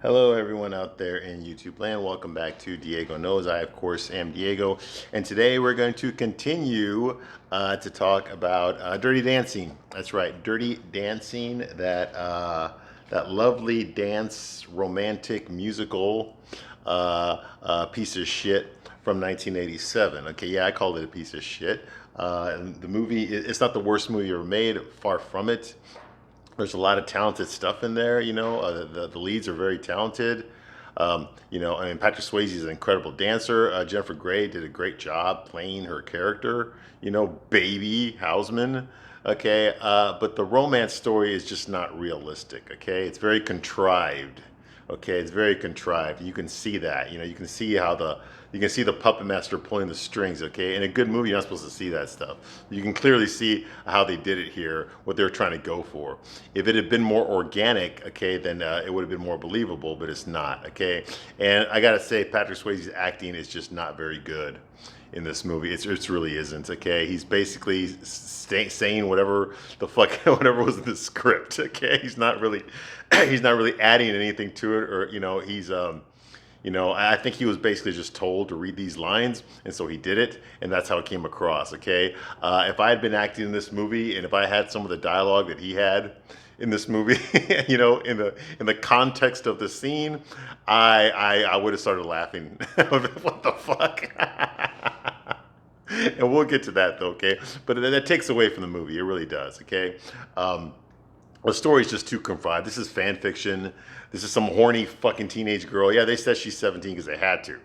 Hello, everyone out there in YouTube land. Welcome back to Diego Knows. I, of course, am Diego. And today we're going to continue to talk about Dirty Dancing. That's right, Dirty Dancing, that lovely dance, romantic, musical piece of shit from 1987. Okay, yeah, I called it a piece of shit. And the movie, it's not the worst movie ever made, far from it. There's a lot of talented stuff in there. The leads are very talented. I mean, Patrick Swayze is an incredible dancer. Jennifer Grey did a great job playing her character. Baby Houseman. Okay, but the romance story is just not realistic. Okay, it's very contrived. Okay, it's very contrived. You can see that. You can see the puppet master pulling the strings. Okay, in a good movie, you're not supposed to see that stuff. You can clearly see how they did it here, what they're trying to go for. If it had been more organic, okay, then it would have been more believable. But it's not. Okay, and I gotta say, Patrick Swayze's acting is just not very good in this movie. It really isn't. Okay, he's basically saying whatever the fuck whatever was in the script. Okay, he's not really he's not really adding anything to it, or I think he was basically just told to read these lines, and so he did it, and that's how it came across. Okay, if I had been acting in this movie, and if I had some of the dialogue that he had in this movie, in the context of the scene, I would have started laughing. What the fuck? And we'll get to that though, okay? But that takes away from the movie. It really does, okay? The story's just too contrived. This is fan fiction. This is some horny fucking teenage girl. Yeah, they said she's 17 because they had to.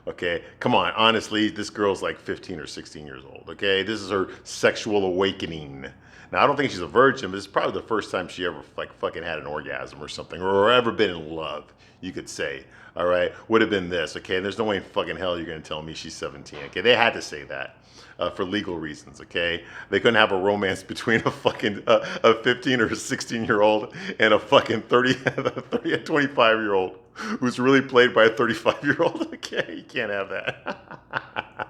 Okay, come on. Honestly, this girl's like 15 or 16 years old. Okay, this is her sexual awakening. Now, I don't think she's a virgin, but it's probably the first time she ever like fucking had an orgasm or something, or ever been in love. You could say, all right, would have been this. Okay, and there's no way in fucking hell you're gonna tell me she's 17. Okay, they had to say that. For legal reasons, okay? They couldn't have a romance between a 15 or a 16-year-old and a fucking 25-year-old who's really played by a 35-year-old. Okay, you can't have that.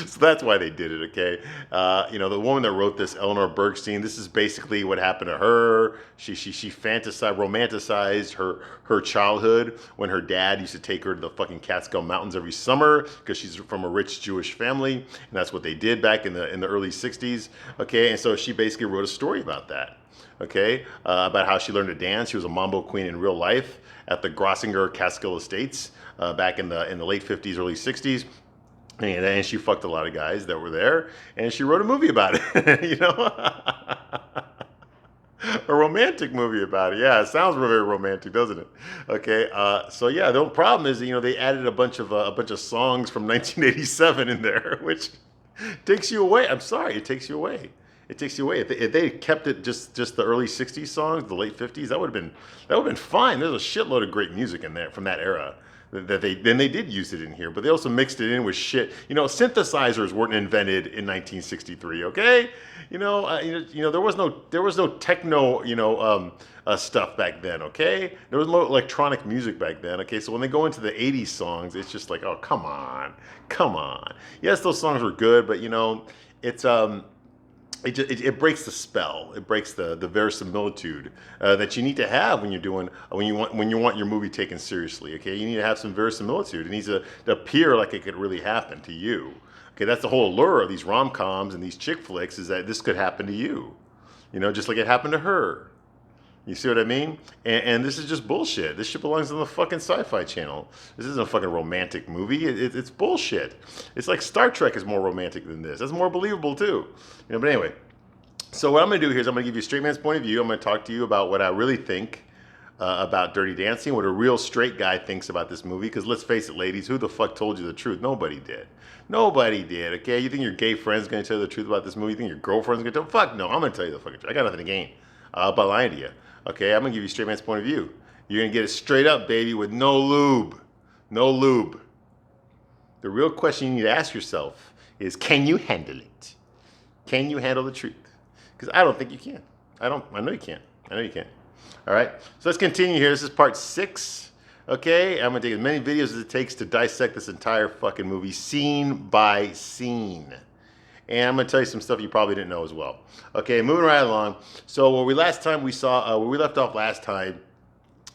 So that's why they did it, okay? The woman that wrote this, Eleanor Bergstein, this is basically what happened to her. She romanticized her childhood when her dad used to take her to the fucking Catskill Mountains every summer because she's from a rich Jewish family, and that's what they did back in the early '60s, okay? And so she basically wrote a story about that, okay? About how she learned to dance. She was a mambo queen in real life at the Grossinger Catskill Estates back in the late '50s, early '60s. And she fucked a lot of guys that were there, and she wrote a movie about it. A romantic movie about it. Yeah, it sounds very romantic, doesn't it? Okay, so yeah, the problem is, they added a bunch of songs from 1987 in there, which takes you away. I'm sorry, it takes you away. It takes you away. If they kept it just the early '60s songs, the late '50s, that would have been fine. There's a shitload of great music in there from that era that they did use it in here, but they also mixed it in with shit. Synthesizers weren't invented in 1963. Okay, there was no techno stuff back then. Okay, there was no electronic music back then. Okay, so when they go into the '80s songs, it's just like, oh, come on, come on. Yes, those songs were good, but it's it breaks the spell. It breaks the verisimilitude that you need to have when you want your movie taken seriously. Okay, you need to have some verisimilitude. It needs to appear like it could really happen to you. Okay, that's the whole allure of these rom-coms and these chick flicks, is that this could happen to you. Just like it happened to her. You see what I mean? And this is just bullshit. This shit belongs on the fucking Sci-Fi Channel. This isn't a fucking romantic movie. It's bullshit. It's like Star Trek is more romantic than this. That's more believable too. But anyway, so what I'm going to do here is I'm going to give you a straight man's point of view. I'm going to talk to you about what I really think about Dirty Dancing, what a real straight guy thinks about this movie. Because let's face it, ladies, who the fuck told you the truth? Nobody did. Nobody did, okay? You think your gay friend's going to tell you the truth about this movie? You think your girlfriend's going to tell you? Fuck no, I'm going to tell you the fucking truth. I got nothing to gain by lying to you. Okay, I'm going to give you a straight man's point of view. You're going to get it straight up, baby, with no lube. No lube. The real question you need to ask yourself is, can you handle it? Can you handle the truth? Because I don't think you can. I know you can't. I know you can't. All right, so let's continue here. This is part 6. Okay, I'm going to take as many videos as it takes to dissect this entire fucking movie, scene by scene. And I'm going to tell you some stuff you probably didn't know as well. Okay, moving right along. So where we left off last time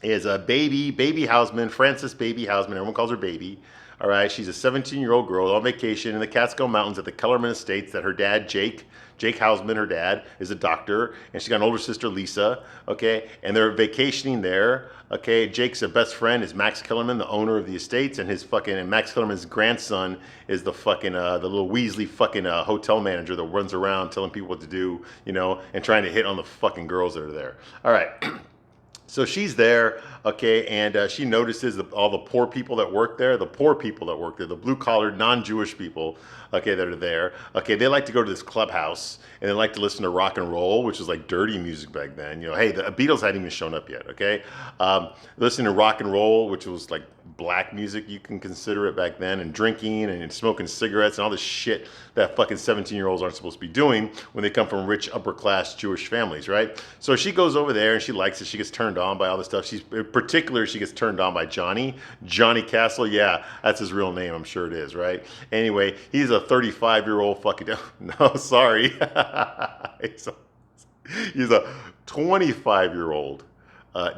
is a Baby Hausman, Frances Baby Hausman. Everyone calls her Baby. All right, she's a 17-year-old girl on vacation in the Catskill Mountains at the Kellerman Estates. That her dad, Jake Hausman, her dad, is a doctor, and she's got an older sister, Lisa. Okay, and they're vacationing there. Okay, Jake's best friend is Max Kellerman, the owner of the estates, and Max Kellerman's grandson is the little Weasley hotel manager that runs around telling people what to do, and trying to hit on the fucking girls that are there. All right. So she's there, okay, and she notices all the poor people that work there, the blue-collar, non-Jewish people, okay, that are there. Okay, they like to go to this clubhouse, and they like to listen to rock and roll, which was like dirty music back then. Hey, the Beatles hadn't even shown up yet, okay? Listening to rock and roll, which was like black music, you can consider it back then, and drinking and smoking cigarettes and all this shit that fucking 17-year-olds aren't supposed to be doing when they come from rich upper-class Jewish families, right? So she goes over there and she likes it. She gets turned on by all this stuff. She gets turned on by Johnny Castle. Yeah, that's his real name. I'm sure it is, right? Anyway, he's a 35-year-old fucking, no, sorry. He's a 25-year-old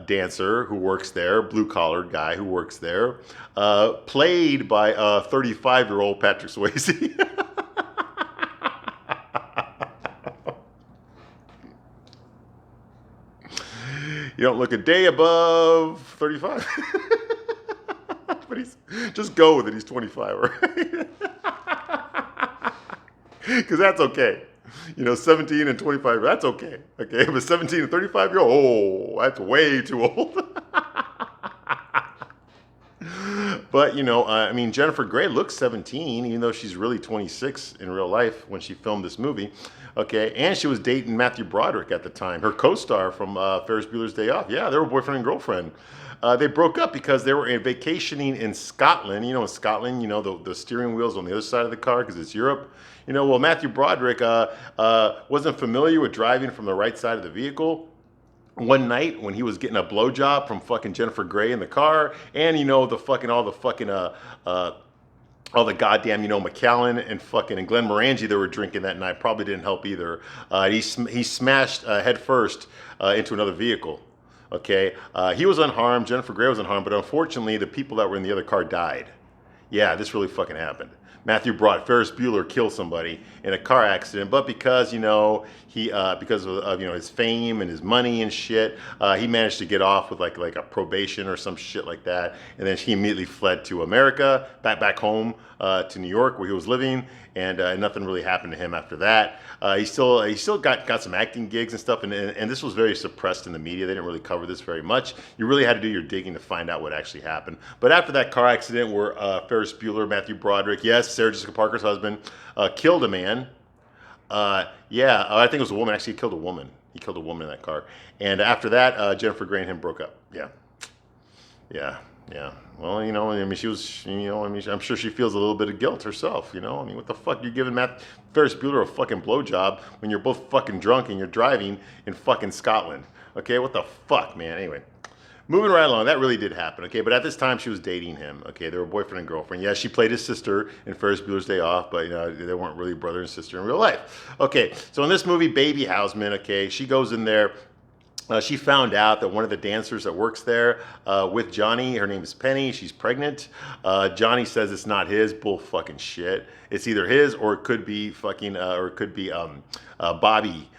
dancer who works there, blue-collar guy who works there, played by 35-year-old Patrick Swayze. You don't look a day above 35. But just go with it. He's 25, right? Because that's okay. 17 and 25, that's okay. Okay, but 17 and 35-year-old, oh, that's way too old. But, Jennifer Grey looks 17, even though she's really 26 in real life when she filmed this movie. Okay, and she was dating Matthew Broderick at the time, her co-star from Ferris Bueller's Day Off. Yeah, they were boyfriend and girlfriend. They broke up because they were vacationing in Scotland. In Scotland, the steering wheel's on the other side of the car because it's Europe. Well, Matthew Broderick wasn't familiar with driving from the right side of the vehicle. One night when he was getting a blowjob from fucking Jennifer Grey in the car, and all the goddamn, McAllen and Glenn Morangi that were drinking that night probably didn't help either. He smashed head first into another vehicle. Okay, he was unharmed. Jennifer Grey was unharmed, but unfortunately, the people that were in the other car died. Yeah, this really fucking happened. Ferris Bueller killed somebody in a car accident, but because because of his fame and his money and shit, he managed to get off with like a probation or some shit like that, and then he immediately fled to America, back home to New York where he was living, and nothing really happened to him after that. He still got some acting gigs and stuff, and this was very suppressed in the media. They didn't really cover this very much. You really had to do your digging to find out what actually happened. But after that car accident where Ferris Bueller, Matthew Broderick, yes, Sarah Jessica Parker's husband, killed a man. I think it was a woman. Actually, he killed a woman. He killed a woman in that car. And after that, Jennifer Grey and him broke up. Yeah. Well, she was, I'm sure she feels a little bit of guilt herself, what the fuck? You're giving Ferris Bueller a fucking blowjob when you're both fucking drunk and you're driving in fucking Scotland. Okay, what the fuck, man? Anyway, moving right along, that really did happen, okay? But at this time, she was dating him, okay? They were boyfriend and girlfriend. Yeah, she played his sister in Ferris Bueller's Day Off, but, they weren't really brother and sister in real life. Okay, so in this movie, Baby Hausman, okay, she goes in there. She found out that one of the dancers that works there with Johnny, her name is Penny, she's pregnant. Johnny says it's not his, bull fucking shit. It's either his or it could be Bobby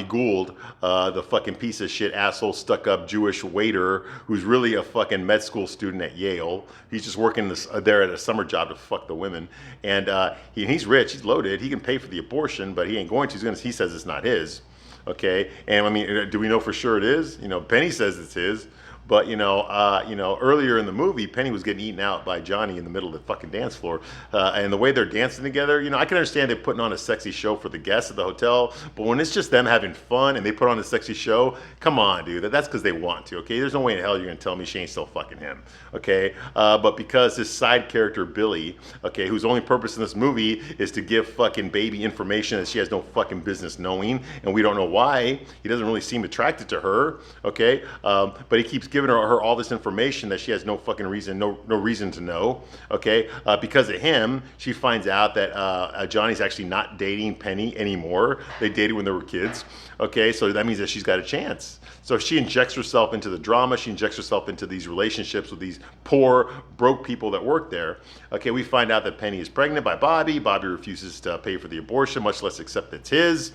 Gould, the fucking piece of shit, asshole, stuck-up Jewish waiter who's really a fucking med school student at Yale. He's just working there at a summer job to fuck the women. And he's rich, he's loaded, he can pay for the abortion, but he ain't going to. He says it's not his. Okay, and do we know for sure it is? Penny says it's his, but earlier in the movie, Penny was getting eaten out by Johnny in the middle of the fucking dance floor, and the way they're dancing together, I can understand they're putting on a sexy show for the guests at the hotel, but when it's just them having fun and they put on a sexy show, come on, dude, that's because they want to. Okay, there's no way in hell you're gonna tell me she ain't still fucking him. Okay, but because this side character Billy, okay, whose only purpose in this movie is to give fucking Baby information that she has no fucking business knowing, and we don't know why. He doesn't really seem attracted to her. Okay, but he keeps giving giving her all this information that she has no fucking reason, no reason to know. Okay, because of him, she finds out that Johnny's actually not dating Penny anymore. They dated when they were kids. Okay, so that means that she's got a chance. So she injects herself into the drama. She injects herself into these relationships with these poor, broke people that work there. Okay, we find out that Penny is pregnant by Bobby. Bobby refuses to pay for the abortion, much less accept it's his.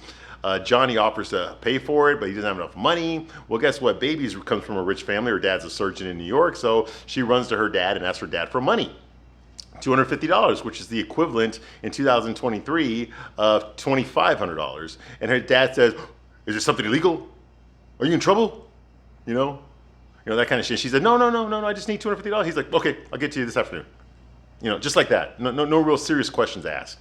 Johnny offers to pay for it, but he doesn't have enough money. Well, guess what? Baby comes from a rich family. Her dad's a surgeon in New York, so she runs to her dad and asks her dad for money. $250, which is the equivalent in 2023 of $2,500. And her dad says, "Is there something illegal? Are you in trouble?" You know, that kind of shit. She said, "No, I just need $250." He's like, "Okay, I'll get to you this afternoon." Just like that. No real serious questions asked.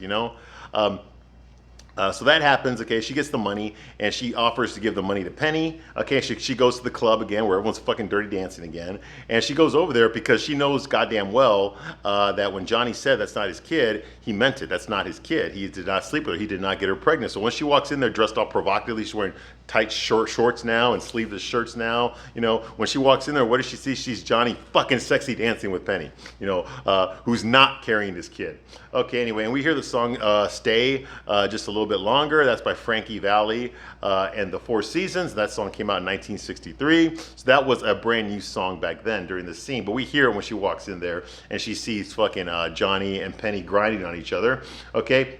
So that happens. Okay, she gets the money and she offers to give the money to Penny. Okay, she goes to the club again where everyone's fucking dirty dancing again, and she goes over there because she knows goddamn well that when Johnny said that's not his kid, he meant it. That's not his kid. He did not sleep with her. He did not get her pregnant. So when she walks in there dressed all provocatively, she's wearing tight shorts now and sleeveless shirts now. When she walks in there, what does she see? She's Johnny fucking sexy dancing with Penny. Who's not carrying this kid. Okay, anyway, and we hear the song "Stay" just a little bit longer. That's by Frankie Valli and the Four Seasons. That song came out in 1963. So that was a brand new song back then during the scene. But we hear it when she walks in there and she sees fucking Johnny and Penny grinding on each other. Okay.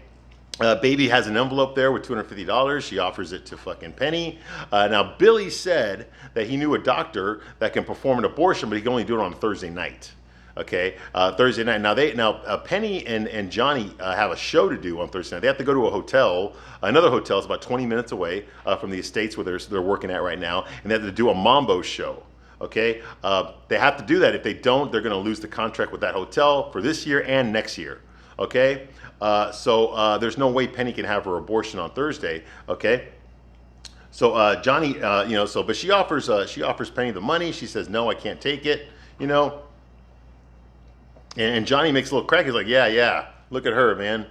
Baby has an envelope there with $250. She offers it to fucking Penny. Now, Billy said that he knew a doctor that can perform an abortion, but he can only do it on Thursday night. Okay, Thursday night. Now Penny and Johnny have a show to do on Thursday night. They have to go to a hotel. Another hotel is about 20 minutes away from the estates where they're working at right now, and they have to do a Mambo show. Okay, they have to do that. If they don't, they're going to lose the contract with that hotel for this year and next year. Okay, so there's no way Penny can have her abortion on Thursday. Okay. So Johnny, but she offers Penny the money. She says, "No, I can't take it." And Johnny makes a little crack. He's like, yeah, look at her, man.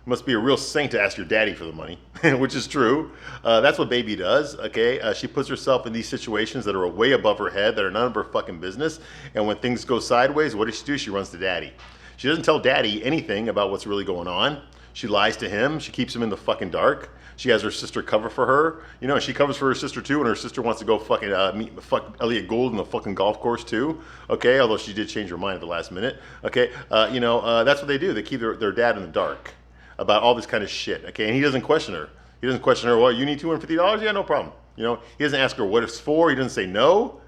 Must be a real saint to ask your daddy for the money, which is true. That's what Baby does, okay? She puts herself in these situations that are way above her head, that are none of her fucking business. And when things go sideways, what does she do? She runs to Daddy. She doesn't tell Daddy anything about what's really going on. She lies to him. She keeps him in the fucking dark. She has her sister cover for her. And she covers for her sister too, and her sister wants to go fucking fuck Elliot Gould in the fucking golf course too. Okay, although she did change her mind at the last minute. Okay, that's what they do. They keep their dad in the dark about all this kind of shit. Okay, and he doesn't question her. He doesn't question her. Well, you need $250? Yeah, no problem. He doesn't ask her what it's for. He doesn't say no.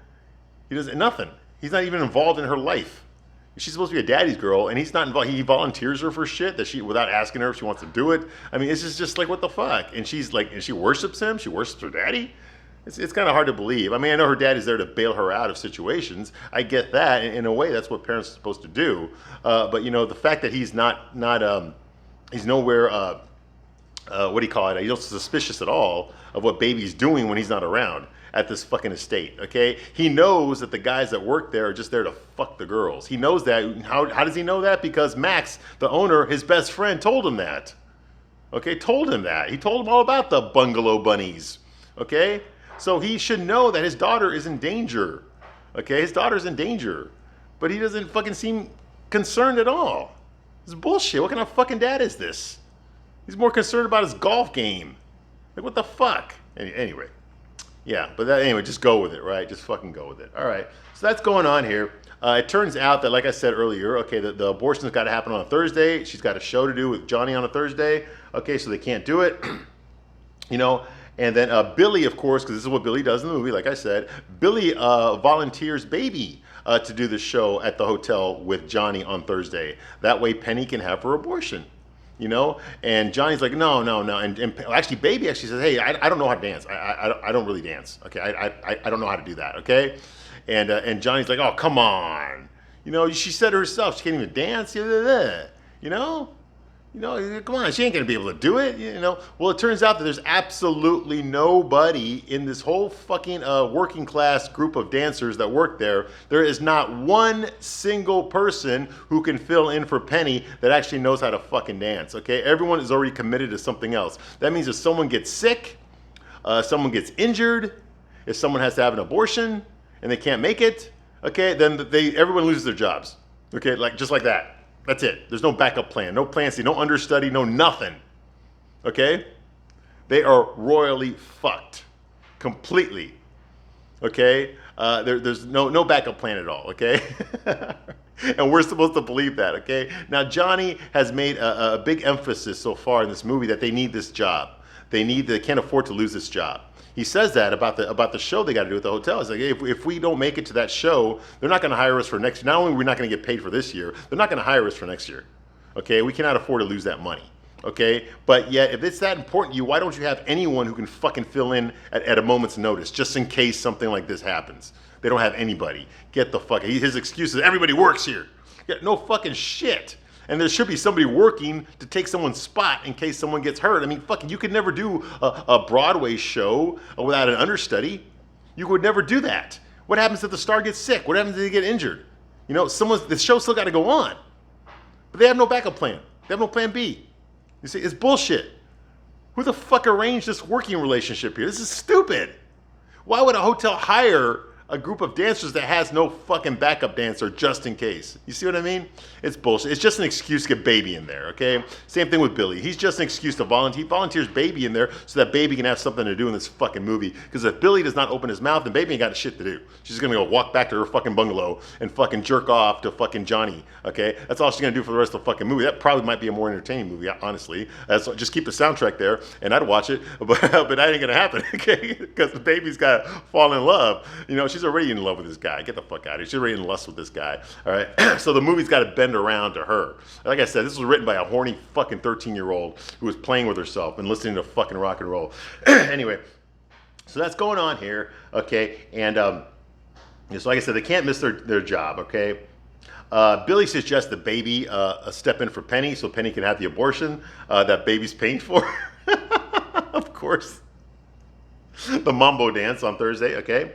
He doesn't nothing. He's not even involved in her life. She's supposed to be a daddy's girl, and he's not involved. He volunteers her for shit that without asking her if she wants to do it. I mean, it's just like, what the fuck? And she's like, and she worships him. She worships her daddy. It's kind of hard to believe. I mean, I know her daddy's there to bail her out of situations. I get that. In a way, that's what parents are supposed to do. But the fact that he's he's nowhere. What do you call it? He's not suspicious at all of what Baby's doing when he's not around at this fucking estate, okay? He knows that the guys that work there are just there to fuck the girls. He knows that. How does he know that? Because Max, the owner, his best friend, told him that. Okay, told him that. He told him all about the bungalow bunnies, okay? So he should know that his daughter is in danger, okay? His daughter's in danger, but he doesn't fucking seem concerned at all. It's bullshit. What kind of fucking dad is this? He's more concerned about his golf game. Like, what the fuck? Anyway. Yeah, but anyway, just go with it, right? Just fucking go with it. All right, so that's going on here. It turns out that, like I said earlier, okay, the abortion's got to happen on a Thursday. She's got a show to do with Johnny on a Thursday. Okay, so they can't do it. And then Billy, of course, because this is what Billy does in the movie, like I said, Billy volunteers Baby to do the show at the hotel with Johnny on Thursday. That way Penny can have her abortion. And Johnny's like, no. And actually, Baby actually says, hey, I don't know how to dance. I don't really dance. Okay, I don't know how to do that. Okay, and Johnny's like, oh, come on. She said herself, she can't even dance. Come on, she ain't gonna be able to do it. Well, it turns out that there's absolutely nobody in this whole fucking working class group of dancers that work there. There is not one single person who can fill in for Penny that actually knows how to fucking dance. Okay, everyone is already committed to something else. That means if someone gets sick, someone gets injured, if someone has to have an abortion, and they can't make it, okay, then everyone loses their jobs. Okay, like just like that. That's it. There's no backup plan, no plan C, no understudy, no nothing. Okay? They are royally fucked. Completely. Okay? There's no backup plan at all, okay? And we're supposed to believe that, okay? Now, Johnny has made a big emphasis so far in this movie that they need this job. They can't afford to lose this job. He says that about the show they got to do at the hotel. He's like, hey, if we don't make it to that show, they're not going to hire us for next year. Not only are we not going to get paid for this year, they're not going to hire us for next year. Okay? We cannot afford to lose that money. Okay? But yet, if it's that important to you, why don't you have anyone who can fucking fill in at a moment's notice, just in case something like this happens? They don't have anybody. Get the fuck. His excuse is everybody works here. Yeah, no fucking shit. And there should be somebody working to take someone's spot in case someone gets hurt. I mean, fucking, you could never do a Broadway show without an understudy. You would never do that. What happens if the star gets sick? What happens if they get injured? You know, the show's still got to go on. But they have no backup plan. They have no plan B. You see, it's bullshit. Who the fuck arranged this working relationship here? This is stupid. Why would a hotel hire a group of dancers that has no fucking backup dancer just in case? You see what I mean? It's bullshit. It's just an excuse to get Baby in there, okay? Same thing with Billy. He's just an excuse to volunteer. He volunteers Baby in there so that Baby can have something to do in this fucking movie. Because if Billy does not open his mouth, then Baby ain't got shit to do. She's gonna go walk back to her fucking bungalow and fucking jerk off to fucking Johnny, okay? That's all she's gonna do for the rest of the fucking movie. That probably might be a more entertaining movie, honestly. Just keep the soundtrack there and I'd watch it, but that ain't gonna happen, okay? Because the Baby's gotta fall in love. You know, she's already in love with this guy. Get the fuck out of here. She's already in lust with this guy. All right. So the movie's got to bend around to her. Like I said, this was written by a horny fucking 13-year-old who was playing with herself and listening to fucking rock and roll. Anyway, so that's going on here. Okay. And so like I said, they can't miss their job. Okay. Billy suggests the Baby step in for Penny so Penny can have the abortion that Baby's paying for. Of course. The mambo dance on Thursday. Okay.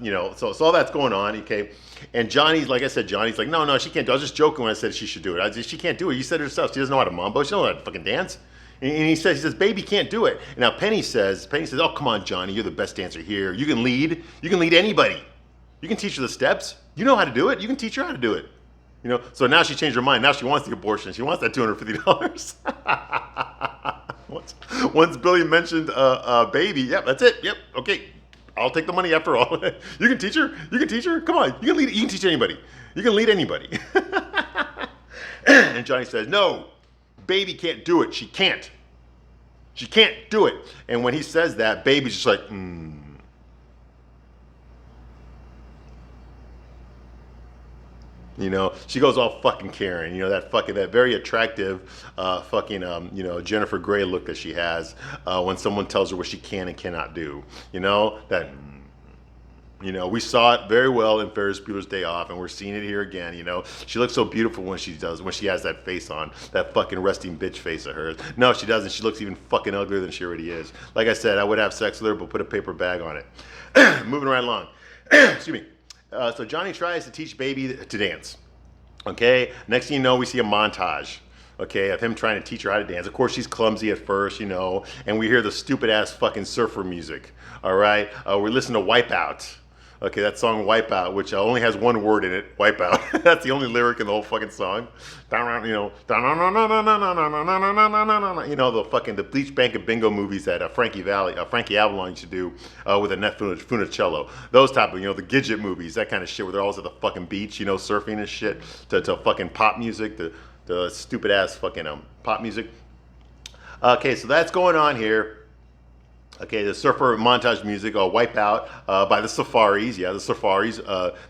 You know, so all that's going on, okay? And Johnny's, like I said, Johnny's like, no, she can't do it. I was just joking when I said she should do it. She can't do it. You said it herself. She doesn't know how to mambo. She doesn't know how to fucking dance. And he says, Baby can't do it. And now Penny says, oh, come on, Johnny, you're the best dancer here. You can lead anybody. You can teach her the steps. You know how to do it. You can teach her how to do it. You know, so now she changed her mind. Now she wants the abortion. She wants that $250. Once Billy mentioned Baby, yep, that's it. Yep, okay. I'll take the money after all. You can teach her. Come on. You can teach anybody. You can lead anybody. And Johnny says, no, Baby can't do it. She can't do it. And when he says that, Baby's just like, You know, she goes all fucking Karen. You know, that very attractive Jennifer Grey look that she has when someone tells her what she can and cannot do. You know, we saw it very well in Ferris Bueller's Day Off, and we're seeing it here again. You know, she looks so beautiful when she has that face on, that fucking resting bitch face of hers. No, she doesn't. She looks even fucking uglier than she already is. Like I said, I would have sex with her, but put a paper bag on it. Moving right along. Excuse me. So Johnny tries to teach Baby to dance. Okay. Next thing you know, we see a montage. Okay, of him trying to teach her how to dance. Of course, she's clumsy at first, you know, and we hear the stupid ass fucking surfer music. All right. We listen to Wipeout. Okay, that song Wipeout, which only has one word in it, Wipeout. That's the only lyric in the whole fucking song. You know, the Bleach Bank of Bingo movies that Frankie Avalon used to do with Annette Funicello. Those type of, the Gidget movies, that kind of shit where they're always at the fucking beach, surfing and shit to fucking pop music, the stupid ass fucking pop music. Okay, so that's going on here. Okay, the surfer montage music, Wipeout by the Safaris. Yeah, the Safaris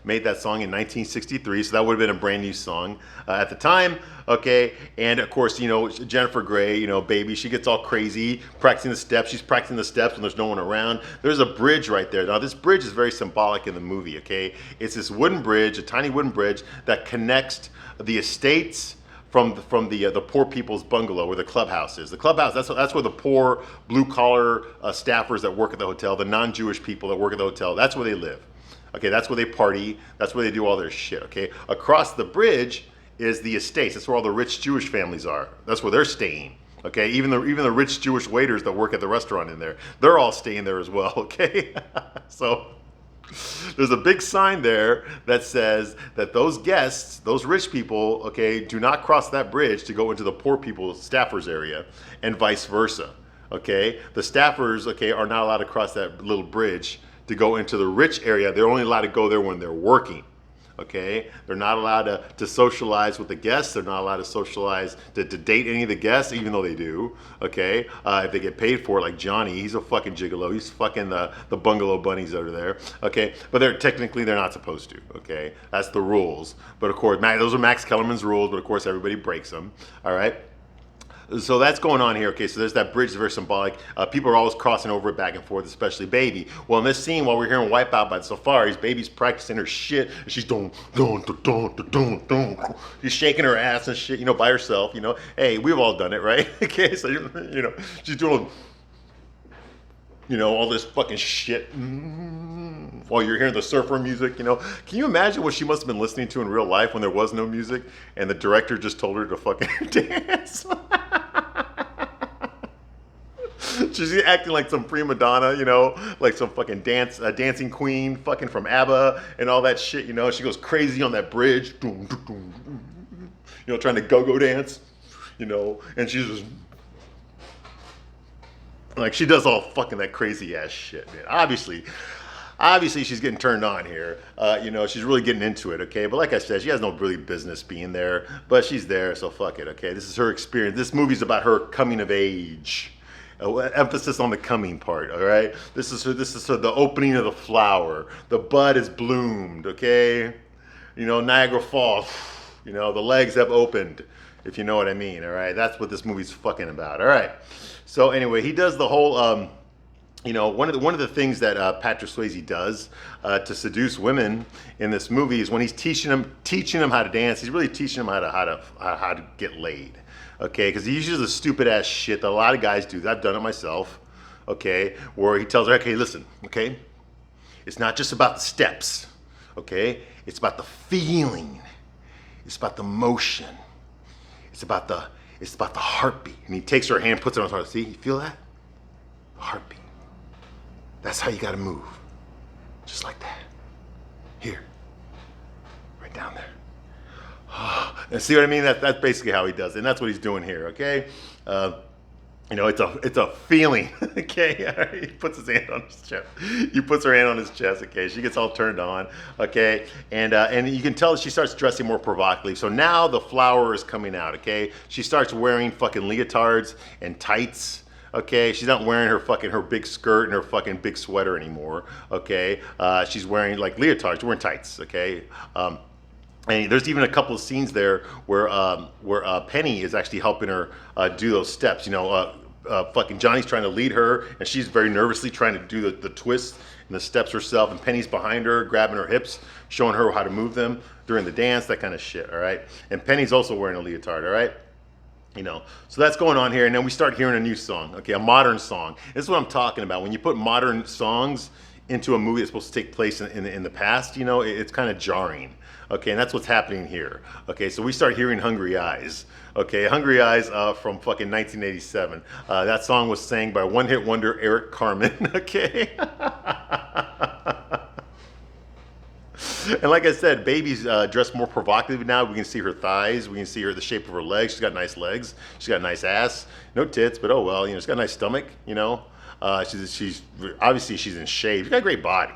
made that song in 1963, so that would have been a brand new song at the time. Okay, and of course, Jennifer Grey, Baby, she gets all crazy, practicing the steps. She's practicing the steps when there's no one around. There's a bridge right there. Now, this bridge is very symbolic in the movie, okay? It's this wooden bridge, a tiny wooden bridge that connects the estates from the poor people's bungalow where the clubhouse is. The clubhouse, that's where the poor blue-collar staffers that work at the hotel, the non-Jewish people that work at the hotel, that's where they live. Okay, that's where they party, that's where they do all their shit, okay? Across the bridge is the estates. That's where all the rich Jewish families are. That's where they're staying. Okay, even the rich Jewish waiters that work at the restaurant in there, they're all staying there as well, okay? So There's a big sign there that says that those guests, those rich people, okay, do not cross that bridge to go into the poor people staffers area, and vice versa. Okay, the staffers, okay, are not allowed to cross that little bridge to go into the rich area. They're only allowed to go there when they're working. Okay, they're not allowed to socialize with the guests. They're not allowed to socialize to date any of the guests, even though they do. Okay, if they get paid for it, like Johnny, he's a fucking gigolo. He's fucking the bungalow bunnies over there. Okay, but they're not supposed to. Okay, that's the rules. But of course, those are Max Kellerman's rules. But of course, everybody breaks them. All right. So that's going on here. Okay, so there's that bridge, very symbolic. People are always crossing over it back and forth, especially Baby. Well, in this scene, while we're hearing Wipeout by the Safaris, Baby's practicing her shit, and she's doing. She's shaking her ass and shit, by herself. Hey, we've all done it, right? Okay, so she's doing. All this fucking shit while you're hearing the surfer music, Can you imagine what she must have been listening to in real life when there was no music and the director just told her to fucking dance? She's acting like some prima donna, like some fucking dancing queen fucking from ABBA and all that shit, She goes crazy on that bridge, trying to go-go dance, and she's just... Like, she does all fucking that crazy ass shit, man. Obviously she's getting turned on here. She's really getting into it, okay? But like I said, she has no really business being there, but she's there, so fuck it, okay? This is her experience. This movie's about her coming of age. Emphasis on the coming part, all right? This is the opening of the flower. The bud is bloomed, okay? Niagara Falls, the legs have opened, if you know what I mean, all right? That's what this movie's fucking about, all right? So anyway, he does the whole, one of the things that Patrick Swayze does to seduce women in this movie is when he's teaching them how to dance. He's really teaching them how to get laid, okay? Because he uses the stupid ass shit that a lot of guys do. I've done it myself, okay? Where he tells her, okay, listen, okay? It's not just about the steps, okay? It's about the feeling. It's about the motion. It's about the heartbeat. And he takes her hand, puts it on her heart. See, you feel that? Heartbeat. That's how you gotta move. Just like that. Here. Right down there. And see what I mean? That's basically how he does it. And that's what he's doing here, okay? It's a feeling, okay? He puts his hand on his chest. He puts her hand on his chest, okay? She gets all turned on, okay? And you can tell she starts dressing more provocatively. So now the flower is coming out, okay? She starts wearing fucking leotards and tights, okay? She's not wearing her big skirt and her fucking big sweater anymore, okay? She's wearing like leotards, she's wearing tights, okay? And there's even a couple of scenes there where Penny is actually helping her do those steps. Fucking Johnny's trying to lead her, and she's very nervously trying to do the twists and the steps herself. And Penny's behind her, grabbing her hips, showing her how to move them during the dance, that kind of shit. All right. And Penny's also wearing a leotard. All right. So that's going on here, and then we start hearing a new song. Okay, a modern song. This is what I'm talking about. When you put modern songs into a movie that's supposed to take place in the past, it's kind of jarring. Okay, and that's what's happening here. Okay, so we start hearing Hungry Eyes. Okay, Hungry Eyes from fucking 1987. That song was sang by one-hit wonder Eric Carmen. Okay. And like I said, Baby's dressed more provocative now. We can see her thighs. We can see the shape of her legs. She's got nice legs. She's got a nice ass. No tits, but oh well. She's got a nice stomach. She's obviously she's in shape. She's got a great body.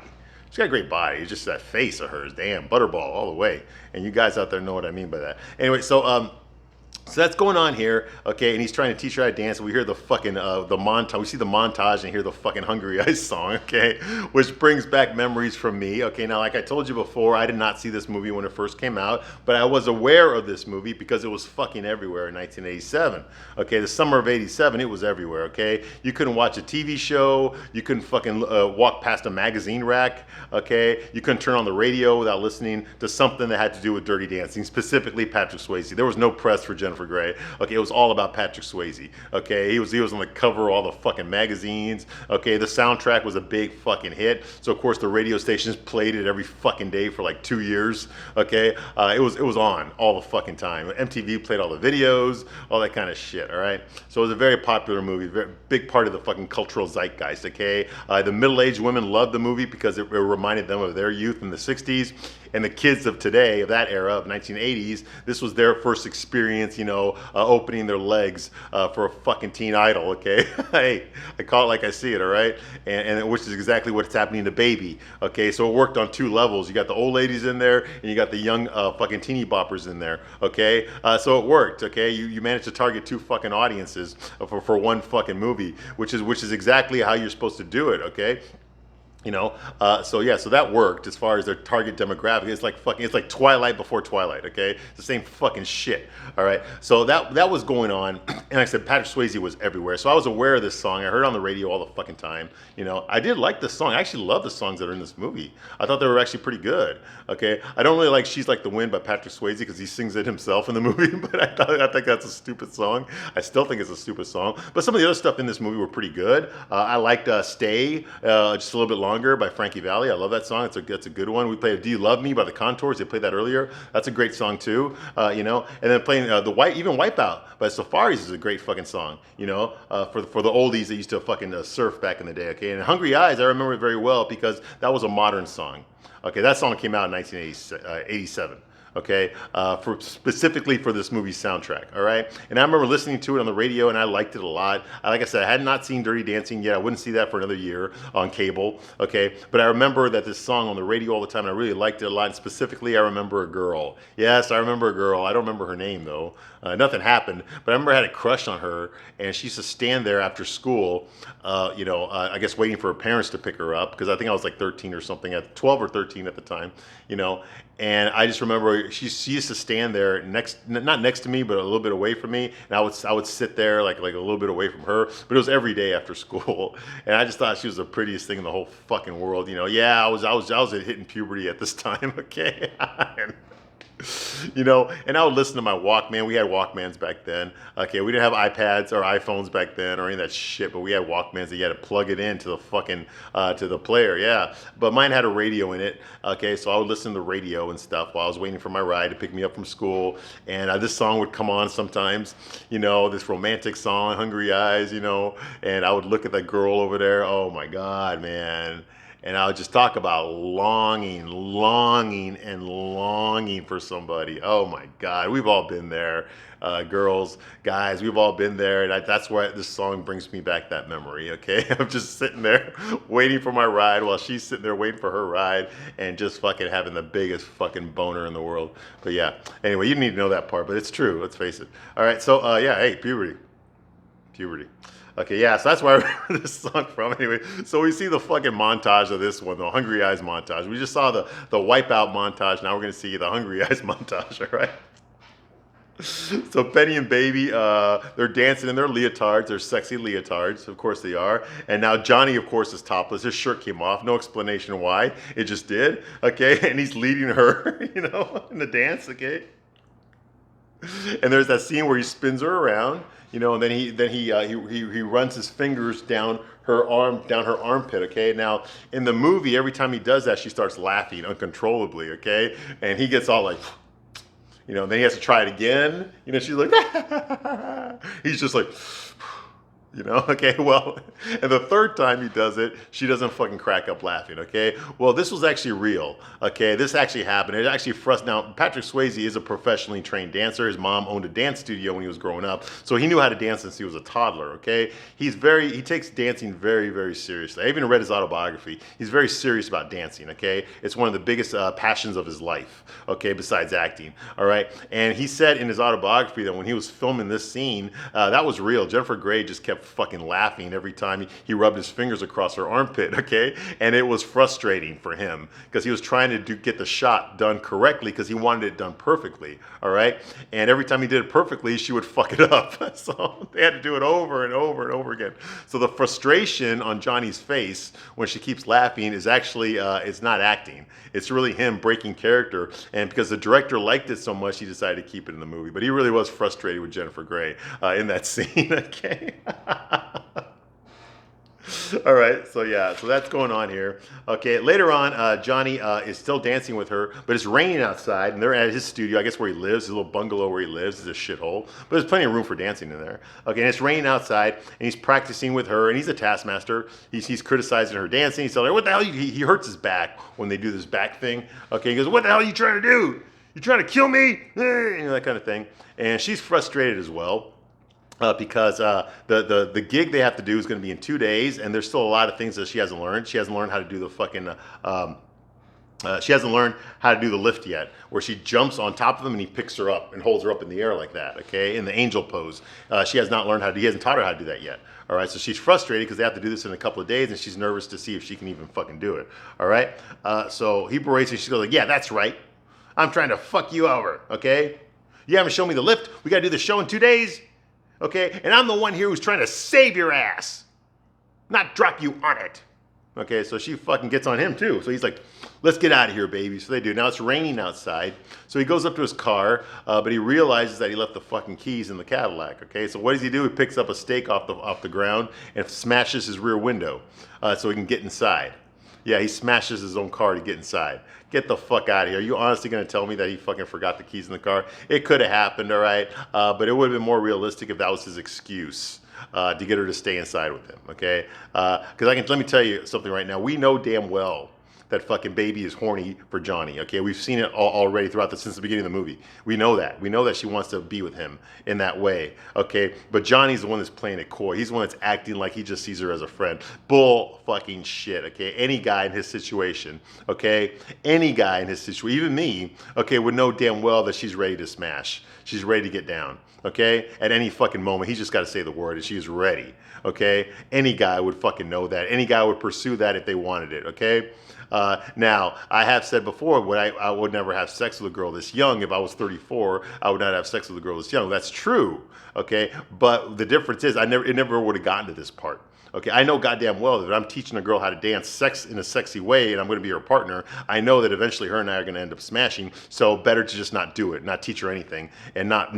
She's got a great body. It's just that face of hers. Damn, butterball all the way. And you guys out there know what I mean by that. Anyway, so that's going on here, okay, and he's trying to teach her how to dance. We hear the fucking, the montage, we see the montage and hear the fucking Hungry Eyes song, okay, which brings back memories from me, okay. Now, like I told you before, I did not see this movie when it first came out, but I was aware of this movie because it was fucking everywhere in 1987, okay. The summer of 87, it was everywhere, okay. You couldn't watch a TV show, you couldn't fucking walk past a magazine rack, okay. You couldn't turn on the radio without listening to something that had to do with Dirty Dancing, specifically Patrick Swayze. There was no press for Jennifer Grey. Okay, it was all about Patrick Swayze. Okay, he was on the cover of all the fucking magazines. Okay, the soundtrack was a big fucking hit. So of course the radio stations played it every fucking day for like 2 years. Okay, it was on all the fucking time. MTV played all the videos, all that kind of shit. All right, so it was a very popular movie, very big part of the fucking cultural zeitgeist. Okay, the middle-aged women loved the movie because it reminded them of their youth in the 60s. And the kids of today, of that era, of 1980s, this was their first experience, opening their legs for a fucking teen idol, okay? Hey, I call it like I see it, all right? And which is exactly what's happening to Baby, okay? So it worked on two levels. You got the old ladies in there, and you got the young fucking teeny boppers in there, okay? So it worked, okay? You managed to target two fucking audiences for one fucking movie, which is exactly how you're supposed to do it, okay? So that worked as far as their target demographic. It's like Twilight before Twilight, okay? It's the same fucking shit, all right? So that was going on, and like I said, Patrick Swayze was everywhere. So I was aware of this song. I heard it on the radio all the fucking time. I did like this song. I actually love the songs that are in this movie. I thought they were actually pretty good, okay? I don't really like She's Like the Wind by Patrick Swayze because he sings it himself in the movie, but I think that's a stupid song. I still think it's a stupid song. But some of the other stuff in this movie were pretty good. I liked Stay just a little bit longer by Frankie Valli. I love that song. It's a good one. We played Do You Love Me by the Contours. They played that earlier. That's a great song too. And then playing Wipeout by Safaris is a great fucking song. For the oldies that used to fucking surf back in the day. Okay, and Hungry Eyes, I remember it very well because that was a modern song. Okay, that song came out in 1987. Okay, specifically for this movie's soundtrack, all right? And I remember listening to it on the radio, and I liked it a lot. Like I said, I had not seen Dirty Dancing yet. I wouldn't see that for another year on cable, okay? But I remember that this song on the radio all the time, and I really liked it a lot. And specifically, I remember a girl. Yes, I remember a girl. I don't remember her name, though. Nothing happened, but I remember I had a crush on her, and she used to stand there after school, I guess waiting for her parents to pick her up, because I think I was like 13 or something, at 12 or 13 at the time, and I just remember she used to stand there not next to me, but a little bit away from me, and I would sit there like a little bit away from her, but it was every day after school, and I just thought she was the prettiest thing in the whole fucking world, Yeah, I was hitting puberty at this time, okay. And I would listen to my Walkman. We had Walkmans back then. Okay, we didn't have iPads or iPhones back then or any of that shit, but we had Walkmans that you had to plug it into the fucking, to the player, yeah. But mine had a radio in it, okay, so I would listen to the radio and stuff while I was waiting for my ride to pick me up from school, and this song would come on sometimes, this romantic song, Hungry Eyes, and I would look at that girl over there, oh my God, man. And I would just talk about longing for somebody. Oh my God, we've all been there. Girls, guys, we've all been there. And that's why this song brings me back that memory, okay? I'm just sitting there waiting for my ride while she's sitting there waiting for her ride and just fucking having the biggest fucking boner in the world. But yeah, anyway, you didn't need to know that part, but it's true, let's face it. All right, so hey, puberty. Okay, yeah, so that's where I remember this song from. Anyway, so we see the fucking montage of this one, the Hungry Eyes montage. We just saw the Wipeout montage. Now we're going to see the Hungry Eyes montage, all right? So Penny and Baby, they're dancing in their leotards, their sexy leotards, of course they are. And now Johnny, of course, is topless. His shirt came off. No explanation why. It just did, okay? And he's leading her, in the dance, okay? And there's that scene where he spins her around, and then he runs his fingers down her armpit, okay? Now, in the movie, every time he does that, she starts laughing uncontrollably, okay? And he gets all like, then he has to try it again. She's like, he's just like, okay, well, and the third time he does it, she doesn't fucking crack up laughing, okay? Well, this was actually real, okay? This actually happened. It actually now, Patrick Swayze is a professionally trained dancer. His mom owned a dance studio when he was growing up, so he knew how to dance since he was a toddler, okay? He takes dancing very, very seriously. I even read his autobiography. He's very serious about dancing, okay? It's one of the biggest passions of his life, okay, besides acting, all right? And he said in his autobiography that when he was filming this scene, that was real. Jennifer Grey just kept fucking laughing every time he rubbed his fingers across her armpit, okay? And it was frustrating for him because he was trying to get the shot done correctly because he wanted it done perfectly, all right? And every time he did it perfectly, she would fuck it up. So they had to do it over and over and over again. So the frustration on Johnny's face when she keeps laughing is actually, it's not acting. It's really him breaking character. And because the director liked it so much, he decided to keep it in the movie. But he really was frustrated with Jennifer Grey in that scene, okay? All right, so yeah, so that's going on here. Okay, later on, Johnny is still dancing with her, but it's raining outside, and they're at his studio, I guess where he lives, his little bungalow where he lives is a shithole, but there's plenty of room for dancing in there. Okay, and it's raining outside, and he's practicing with her, and he's a taskmaster. He's criticizing her dancing. He's telling her, what the hell? He hurts his back when they do this back thing. Okay, he goes, what the hell are you trying to do? You trying to kill me? You know, that kind of thing. And she's frustrated as well. Because the gig they have to do is going to be in 2 days, and there's still a lot of things that she hasn't learned. She hasn't learned how to do the fucking. She hasn't learned how to do the lift yet, where she jumps on top of him and he picks her up and holds her up in the air like that. Okay, in the angel pose. She has not learned how to. He hasn't taught her how to do that yet. All right, so she's frustrated because they have to do this in a couple of days, and she's nervous to see if she can even fucking do it. All right, so he berates her. She goes like, "Yeah, that's right. I'm trying to fuck you over. Okay, you haven't shown me the lift. We got to do the show in 2 days." Okay, and I'm the one here who's trying to save your ass, not drop you on it. Okay, so she fucking gets on him too. So he's like, let's get out of here, baby. So they do. Now it's raining outside. So he goes up to his car, but he realizes that he left the fucking keys in the Cadillac. Okay, so what does he do? He picks up a stake off the ground and smashes his rear window so he can get inside. Yeah, he smashes his own car to get inside. Get the fuck out of here. Are you honestly going to tell me that he fucking forgot the keys in the car? It could have happened, all right? But it would have been more realistic if that was his excuse to get her to stay inside with him, okay? Because let me tell you something right now. We know damn well that fucking baby is horny for Johnny, okay? We've seen it already since the beginning of the movie. We know that. We know that she wants to be with him in that way, okay? But Johnny's the one that's playing it coy. He's the one that's acting like he just sees her as a friend. Bull fucking shit, okay? Any guy in his situation, okay? Any guy in his situation, even me, okay, would know damn well that she's ready to smash. She's ready to get down, okay? At any fucking moment, he's just got to say the word and she's ready, okay? Any guy would fucking know that. Any guy would pursue that if they wanted it, okay? Now, I have said before, I would never have sex with a girl this young. If I was 34, I would not have sex with a girl this young. That's true, okay? But the difference is, it never would have gotten to this part. Okay, I know goddamn well that if I'm teaching a girl how to dance sex in a sexy way and I'm going to be her partner, I know that eventually her and I are going to end up smashing. So better to just not do it, not teach her anything, and not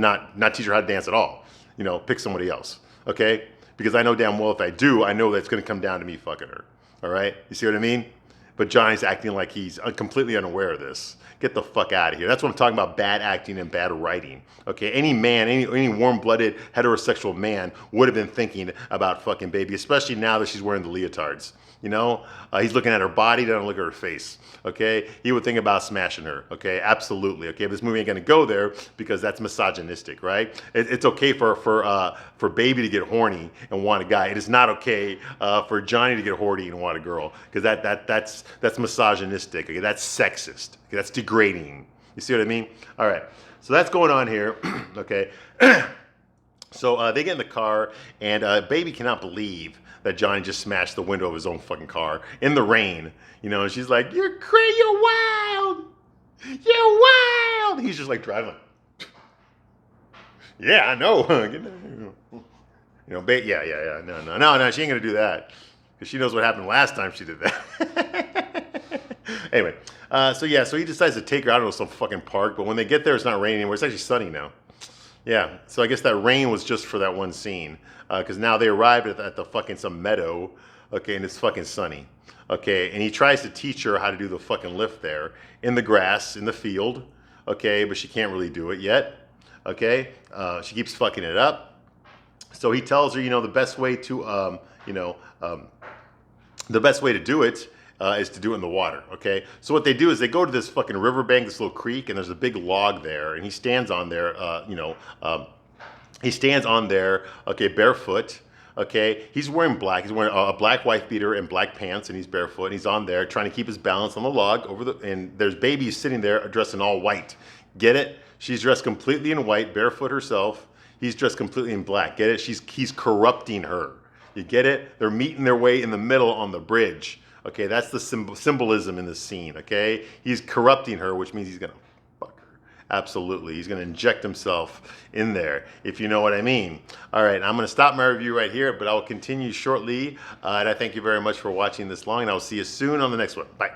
teach her how to dance at all. You know, pick somebody else. Okay, because I know damn well if I do, I know that it's going to come down to me fucking her. All right, you see what I mean? But Johnny's acting like he's completely unaware of this. Get the fuck out of here. That's what I'm talking about, bad acting and bad writing. Okay, any man, any warm-blooded heterosexual man would have been thinking about fucking baby, especially now that she's wearing the leotards. You know, he's looking at her body, doesn't look at her face. Okay, he would think about smashing her. Okay, absolutely. Okay, but this movie ain't gonna go there because that's misogynistic, right? It's okay for baby to get horny and want a guy. It is not okay for Johnny to get horny and want a girl because that's misogynistic. Okay, that's sexist. Okay, that's degrading. You see what I mean? All right. So that's going on here. Okay. So they get in the car, and baby cannot believe that Johnny just smashed the window of his own fucking car in the rain. You know, and she's like, "You're crazy, you're wild, you're wild." He's just like driving. Yeah, I know. You know, yeah. No. She ain't gonna do that because she knows what happened last time she did that. Anyway, so he decides to take her out to some fucking park. But when they get there, it's not raining anymore. It's actually sunny now. Yeah, so I guess that rain was just for that one scene. Because now they arrived at the fucking some meadow, okay, and it's fucking sunny. Okay, and he tries to teach her how to do the fucking lift there in the grass, in the field, okay, but she can't really do it yet, okay? She keeps fucking it up. So he tells her, the best way to, the best way to do it is to do it in the water, okay? So what they do is they go to this fucking riverbank, this little creek, and there's a big log there, and he stands on there, okay, barefoot, okay? He's wearing black. He's wearing a black wife beater and black pants, and he's barefoot, and he's on there trying to keep his balance on the log and there's baby sitting there dressed in all white. Get it? She's dressed completely in white, barefoot herself. He's dressed completely in black. Get it? He's corrupting her. You get it? They're meeting their way in the middle on the bridge. Okay, that's the symbolism in this scene. Okay, he's corrupting her, which means he's gonna fuck her. Absolutely, he's gonna inject himself in there, if you know what I mean. All right, I'm gonna stop my review right here, but I will continue shortly. And I thank you very much for watching this long, and I will see you soon on the next one. Bye.